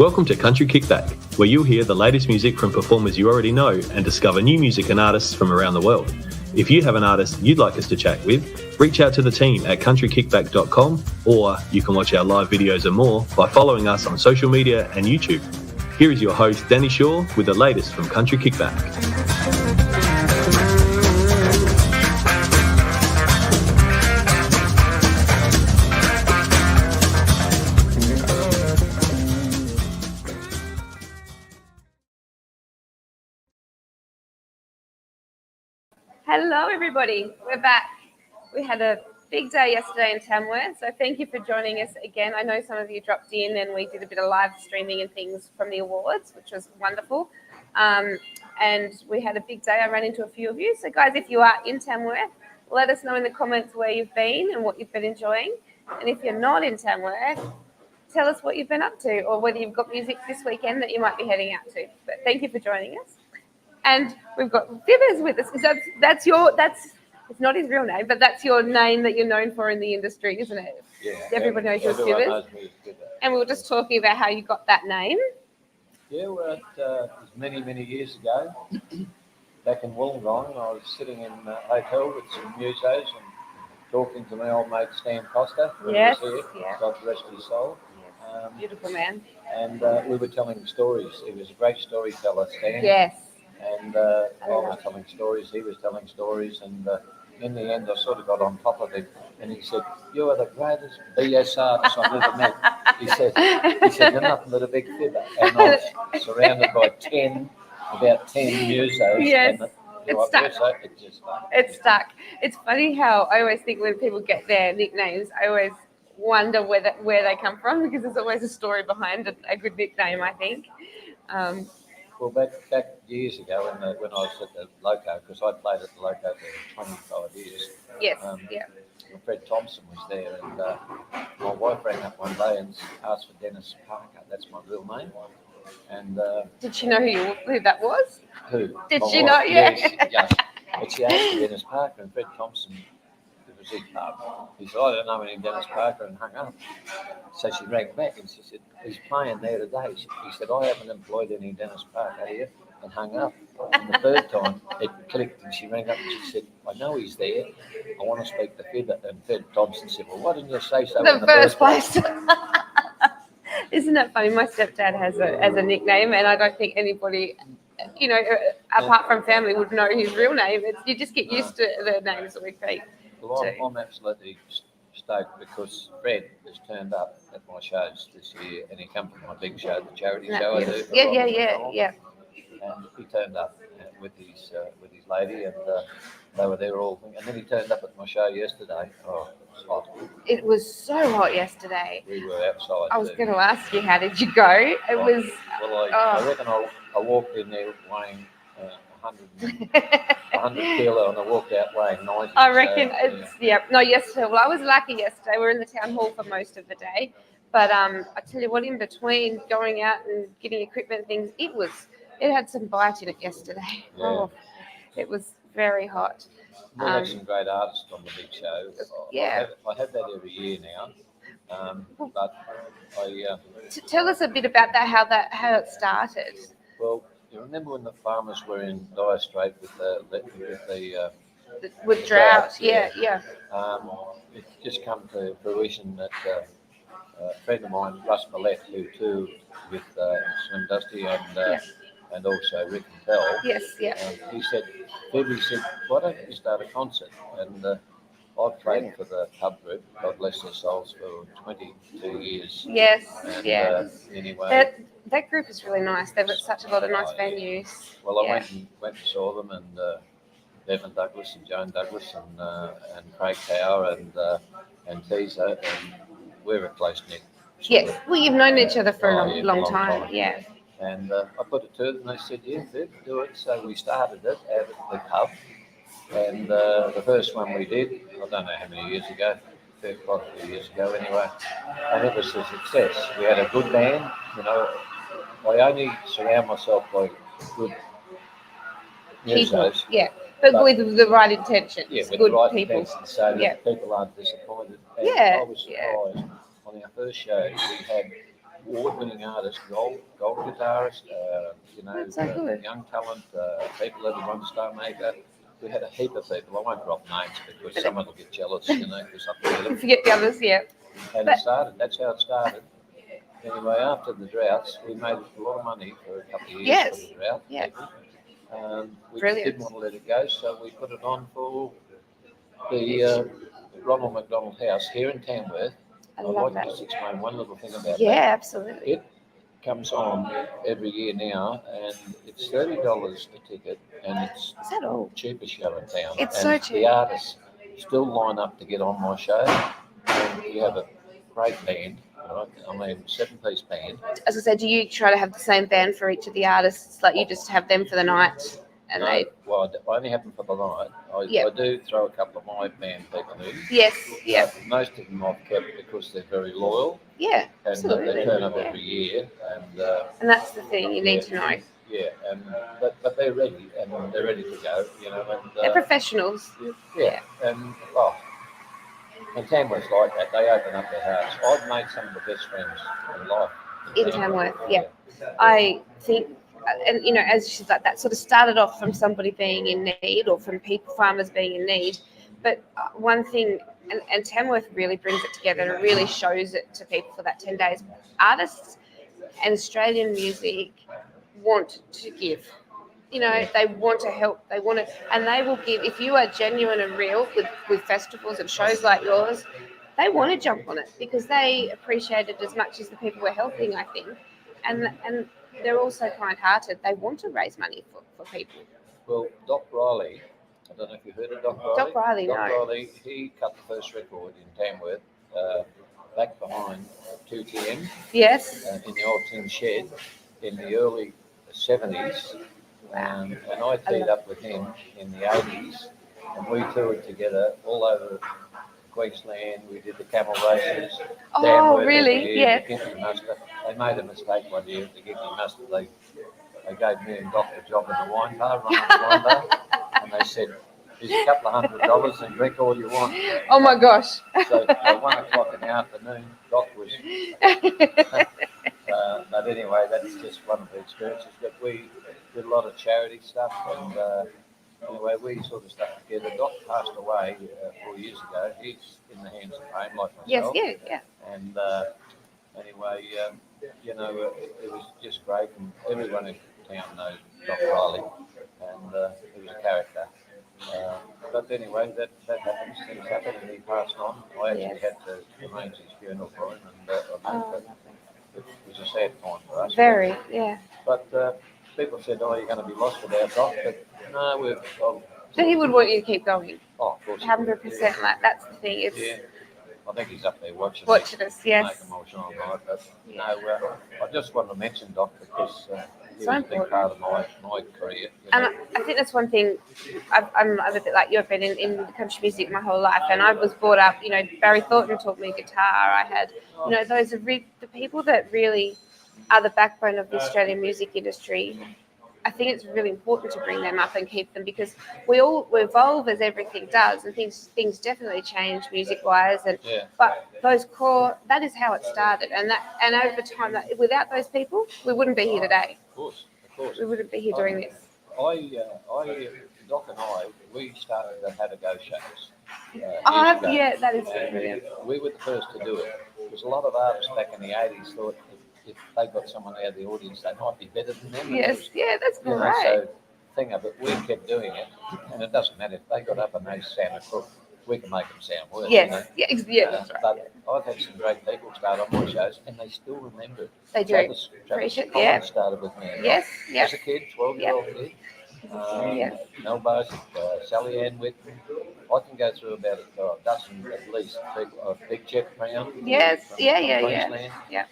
Welcome to Country Kickback, where you'll hear the latest music from performers you already know and discover new music and artists from around the world. If you have an artist you'd like us to chat with, reach out to the team at countrykickback.com, or you can watch our live videos and more by following us on social media and YouTube. Here is your host, Danny Shaw, with the latest from Country Kickback. Hello everybody, we're back. We had a big day yesterday in Tamworth, so thank you for joining us again. I know some of you dropped in and we did a bit of live streaming and things from the awards, which was wonderful. And we had a big day. I ran into a few of you. So guys, if you are in Tamworth, let us know in the comments where you've been and what you've been enjoying. And if you're not in Tamworth, tell us what you've been up to or whether you've got music this weekend that you might be heading out to. But thank you for joining us. And we've got Fibbers with us. That's it's not his real name, but that's your name that you're known for in the industry, isn't it? Yeah. Everybody knows you as Fibbers. And we were just talking about how you got that name. Yeah, well, it was many years ago. Back in Wollongong, I was sitting in a hotel with some musos and talking to my old mate Stan Costa. Yes, he was here. yeah. God rest his soul. Yes. Beautiful man. And we were telling stories. He was a great storyteller, Stan. Yes. And I was telling stories, he was telling stories, and in the end I sort of got on top of him, and he said, "You are the greatest BS artist I've ever met." He said, "You're nothing but a big fibber." And I was surrounded by about 10 musos. Yes, and it's stuck. It just stuck. It's stuck. It's funny how I always think when people get their nicknames, I always wonder where they come from, because there's always a story behind a good nickname, I think. Well, back years ago when I was at the Loco, because I played at the Loco for 25 years. Yes, Fred Thompson was there, and my wife rang up one day and asked for Dennis Parker. That's my real name. And did she know who that was? Who? Did my she wife? know? Yeah. Yes. But she asked for Dennis Parker, and Fred Thompson, it was his pub. He said, "I don't know any Dennis Parker," and hung up. So she rang back and she said, "He's playing there today." He said, "I haven't employed any Dennis Parker here," and hung up. And the third time it clicked, and she rang up and she said, "I know he's there. I want to speak to Fibber." And Fred Thompson said, "Well, why didn't you say so in the first place?" Isn't that funny? My stepdad has a nickname, and I don't think anybody, apart from family, would know his real name. You just get used to the names that we create. Well, I'm absolutely stoked because Fred has turned up at my shows this year, and he come from my big show, the charity show I do. Yeah. And he turned up with his lady, and they were there all. And then he turned up at my show yesterday. Oh, it was hot. It was so hot yesterday. We were outside. I was going to ask you, how did you go? It was. Well, I reckon I walked in there weighing 100 kilo, and I walked out weighing 90. I reckon No, yesterday. Well, I was lucky yesterday. We were in the town hall for most of the day, but I tell you what, in between going out and getting equipment and things, it had some bite in it yesterday. Yeah. Oh, it was very hot. We have some great artists on the big show. Yeah. I have that every year now, but I. Tell us a bit about that. How it started. Well, you remember when the farmers were in dire strait with the drought? Yeah. It just come to fruition that a friend of mine, Russ Millett, who toured with Slim Dusty and also Rick and Tell. Yes, yeah. He said, "Why don't you start a concert?" And I've played for the pub group, God bless their souls, for 22 years. Yes, and, anyway. That group is really nice. They've got such a lot of nice venues. Well, I went and saw them, and Bevan Douglas and Joan Douglas and Craig Tower and Teaser, and we're a close knit. Yes, well, you've known each other for a long time. Yeah. And I put it to them, and they said, "Yeah, do it." So we started it out at the pub, and the first one we did, I don't know how many years ago, quite a few years ago anyway, and it was a success. We had a good band, I only surround myself by good musos. Yeah, but with the right intention. Yeah, with good the right people. intention, so that people aren't disappointed. And Yeah. I was surprised. On our first show, we had award-winning artists, gold guitarist, That's so good. young talent, people that have won Star Maker. We had a heap of people. I won't drop names because someone will get jealous, because I forget them. Forget the others, yeah. And it started. That's how it started. Anyway, after the droughts, we made a lot of money for a couple of years for the drought. Yeah. We Brilliant. didn't want to let it go, so we put it on for the Ronald McDonald House here in Tamworth. I I'd love like that. to just explain one little thing about Yeah, that. absolutely. It comes on every year now, and it's $30 a ticket, and it's Is that all? the cheapest show in town. It's and so cheap. The artists still line up to get on my show, and you have a great band. Right? I mean, 7-piece band. As I said, do you try to have the same band for each of the artists? Like you just have them for the night, and I only have them for the night. I do throw a couple of my band people in. Yes, yeah, But most of them I've kept because they're very loyal. yeah, And absolutely. they turn up Yeah. every year. And that's the thing you need to know. Yeah, but they're ready, and they're ready to go, And, They're professionals. Yeah, and Tamworth's like that. They open up their hearts. I've made some of the best friends in life. In Tamworth, yeah. I think, and as she's like that, sort of started off from somebody being in need or from farmers being in need. But one thing, and Tamworth really brings it together and really shows it to people for that 10 days. Artists and Australian music want to give. They want to help. They want to, and they will give. If you are genuine and real with festivals and shows like yours, they want to jump on it because they appreciate it as much as the people we're helping, I think. And they're also kind-hearted. They want to raise money for people. Well, Doc Riley, I don't know if you heard of Doc Riley. Doc Riley, Doc no. Riley, he cut the first record in Tamworth, back behind 2TM. Yes. In the old tin shed in the early 70s. And I teamed up with him in the 80s, and we toured together all over Queensland. We did the camel races. Oh, Tamworth really? Yeah. The Gimpy Muster. They made a mistake one year at the Gimpy Muster. They gave me and Doc a job in the wine bar, running the wine bar, and they said, "Here's a couple of $100 and drink all you want." Oh my gosh. So at 1 o'clock in the afternoon, Doc was. But anyway, that's just one of the experiences. But we did a lot of charity stuff, and anyway, we sort of stuck together. Doc passed away 4 years ago. He's in the hands of pain, like myself. Yes, yeah. And anyway, it was just great, and everyone in town knows Doc Riley, and he was a character. But anyway, that happens. Things happen, and he passed on. I actually had to arrange his funeral for him, and I think that it was a sad time for us. Very, yeah. But people said, "Oh, you're going to be lost without Doc," but no, So he would want you to keep going. Oh, of course. 100%. Like that's the thing. It's I think he's up there watching us. Yes. Make them all shine bright. But I just wanted to mention Doc because he So was a big part of my career. And I think that's one thing. I'm a bit like you. I've been in country music my whole life, and I was brought up. Barry Thornton taught me guitar. I had, those are the people that really are the backbone of the Australian music industry. I think it's really important to bring them up and keep them because we evolve as everything does, and things definitely change music-wise. But those core, that is how it started, and over time, without those people, we wouldn't be here today. Of course. We wouldn't be here doing this. Doc and I, we started the How to Go shows. That is brilliant. We were the first to do it. Because a lot of artists back in the 80s thought if they got someone out of the audience, they might be better than them. Yes, that's great. So thing of it, we kept doing it, and it doesn't matter if they got up and they sounded crook, we can make them sound worse. Yes, that's right. But I've had some great people start on my shows, and they still remember it. They do. Travis Collins started with me. Yes, as a kid, 12-year-old kid. Mel Bosick, Sally Ann Whitman. I can go through about a dozen at least people. Big Jeff Brown. Yes, Queensland. Yeah.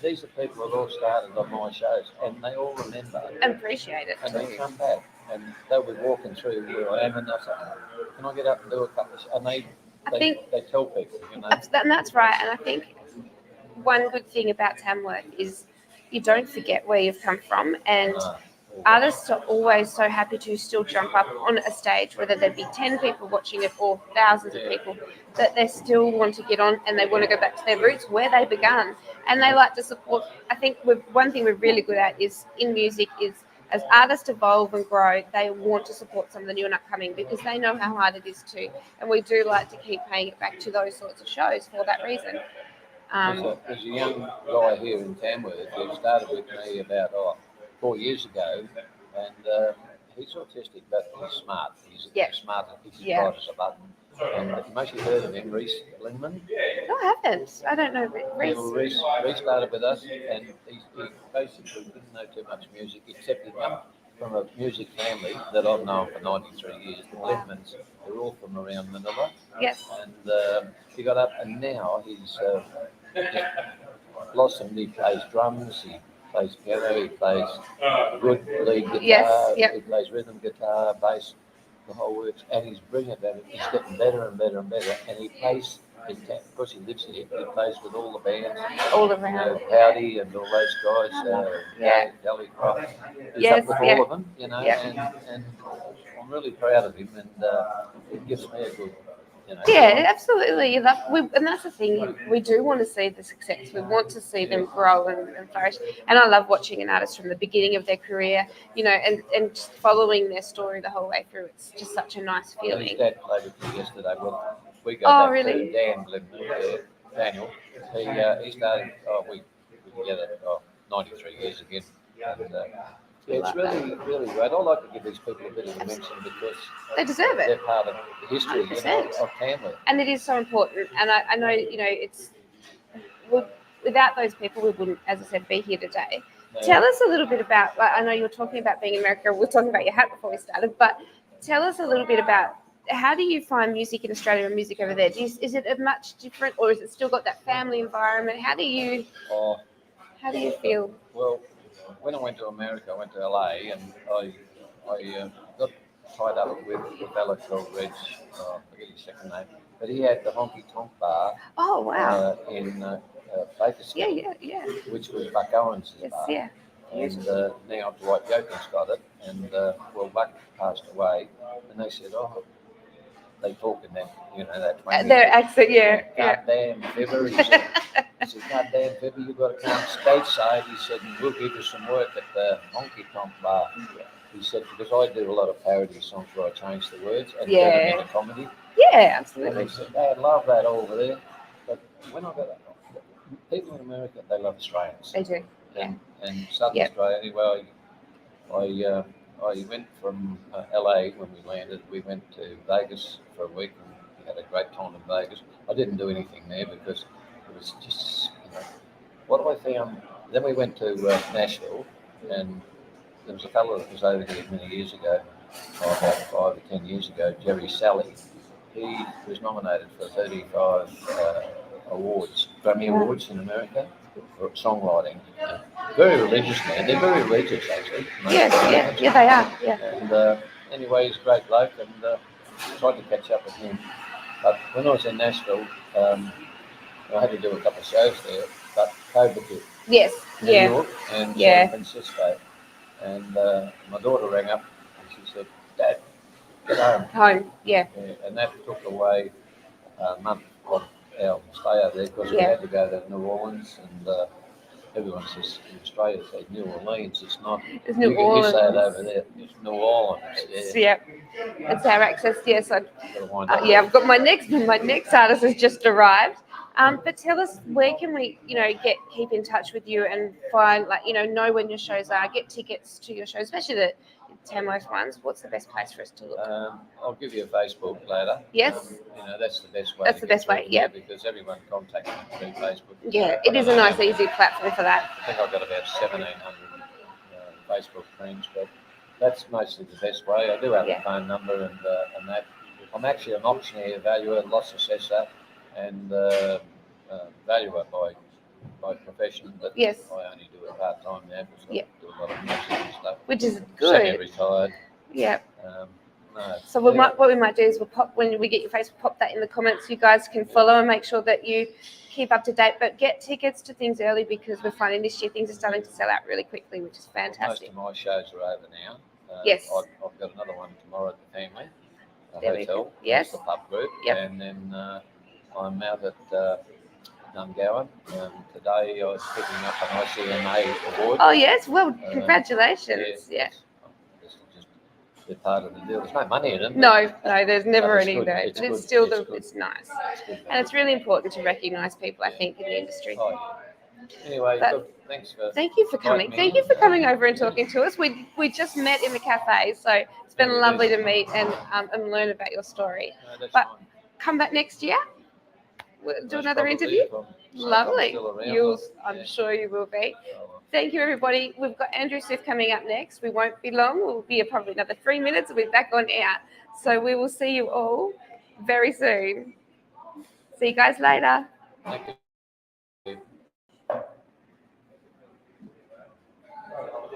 These are people that all started on my shows, and they all remember and appreciate it. And they come back, and they'll be walking through where I am, and they'll say, "Can I get up and do a couple of?" And they tell people, And that's right. And I think one good thing about Tamworth is you don't forget where you've come from, and artists are always so happy to still jump up on a stage, whether there be 10 people watching it or thousands of people, that they still want to get on and they want to go back to their roots where they began. and they like to support. I think one thing we're really good at is in music is as artists evolve and grow, they want to support some of the new and upcoming because they know how hard it is too, and we do like to keep paying it back to those sorts of shows for that reason. There's a young guy here in Tamworth who started with me about 4 years ago, and he's autistic, but he's smart. He's smart, he's as bright as a button. And you must have heard of him, Reese Lingman. No, I haven't. I don't know Reese. Reese started with us, and he basically didn't know too much music, except he come from a music family that I've known for 93 years. The Lingmans, they're all from around Manila. Yes. And he got up, and now he's blossomed. He plays drums, he plays piano, he plays good lead guitar, he plays rhythm guitar, bass, the whole works, and he's brilliant at it. He's getting better and better and better, and he plays, because he lives here, he plays with all the bands, all around, Howdy and all those guys, Dally Croft. He's up with all of them, and I'm really proud of him, and it gives me a good. Yeah, absolutely. And that's the thing. We do want to see the success. We want to see them grow and flourish. And I love watching an artist from the beginning of their career, and just following their story the whole way through. It's just such a nice feeling. His dad played with me yesterday. Well, we go back to Daniel. He started. We were together 93 years again. And, it's really, really great. I like to give these people a bit of a mention because they deserve it. They're part of the history of Tamworth. And it is so important. And I know, it's without those people, we wouldn't, as I said, be here today. No. Tell us a little bit about, I know you were talking about being in America. We were talking about your hat before we started, but tell us a little bit about how do you find music in Australia and music over there? Is it a much different, or is it still got that family environment? How do you feel? Well, when I went to America, I went to LA, and I got tied up with a fellow called Reg, I forget his second name, but he had the Honky Tonk Bar. Oh, wow. In Bakersfield. Yeah. Which was Buck Owens' bar. Yeah. And now Dwight Yoakam's got it, and Buck passed away, and they said, they talk in that 20. Their accent, Goddamn Fibber, he said, goddamn Fibber, you've got to come stateside. He said, and we'll give you some work at the Honky Tonk Bar. He said, because I do a lot of parody songs where I change the words and turn them into comedy. Yeah, absolutely. And he said, they love that over there. But when I got people in America, they love Australians. They do. And Southern Australia, anyway, I went from LA when we landed. We went to Vegas for a week, and we had a great time in Vegas. I didn't do anything there because it was just, what I found. Then we went to Nashville, and there was a fellow that was over here many years ago, about 5 or 10 years ago, Jerry Salley. He was nominated for 35 awards, Grammy Awards in America for songwriting. Very religious man. They're very religious, actually. Yeah, they are. Yeah. And anyway, he's a great bloke, and tried to catch up with him. But when I was in Nashville, I had to do a couple of shows there, but COVID hit. Yes. New York and San Francisco. And my daughter rang up and she said, Dad, get home. Yeah. And that took away a month of our stay over there because we had to go to New Orleans, and everyone says in Australia says New Orleans. It's not. It's New Orleans. You say it over there. It's New Orleans. It's our access. Yes. I've got my next artist has just arrived. But tell us, where can we, keep in touch with you and find, know when your shows are, get tickets to your shows, especially the Tamworth ones. What's the best place for us to look? I'll give you a Facebook later. Yes. That's the best way. That's the best way, because everyone contacts me through Facebook. Yeah, it is a nice, easy platform for that. I think I've got about 1,700 Facebook friends, but that's mostly the best way. I do have a phone number and that. I'm actually an auctioneer, valuer, loss assessor, and valuer by profession, but I only do it part-time now because I do a lot of music and stuff. Which is good. Semi-retired. Yeah. So what we might do is we'll pop, when we get your face, we'll pop that in the comments. You guys can follow and make sure that you keep up to date, but get tickets to things early because we're finding this year things are starting to sell out really quickly, which is fantastic. Most of my shows are over now. Yes. I've got another one tomorrow at the Family there Hotel. Yes. The pub group. Yep. And then I'm out at Gowan. Today I was picking up an ICMA award. Oh, yes. Well, congratulations. Yeah. It's just they're part of the deal. There's no money in it. No, there's never it's any good. though. It's But it's good. still It's good. it's nice. It's good. And it's really important to recognise people, I think, in the industry. Oh, yeah. Anyway, But look, thanks for. Thank you for coming. Thank you for coming over and talking to us. We just met in the cafe, so it's been lovely to meet and learn about your story. No, that's But fine. come back next year. We'll do Most another probably, interview. if I'm Lovely. still around, I'm sure you will be. well, Thank you, everybody. We've got Andrew Swift coming up next. We won't be long. We'll be probably another 3 minutes. We'll be back on air. So we will see you all very soon. See you guys later. thank you.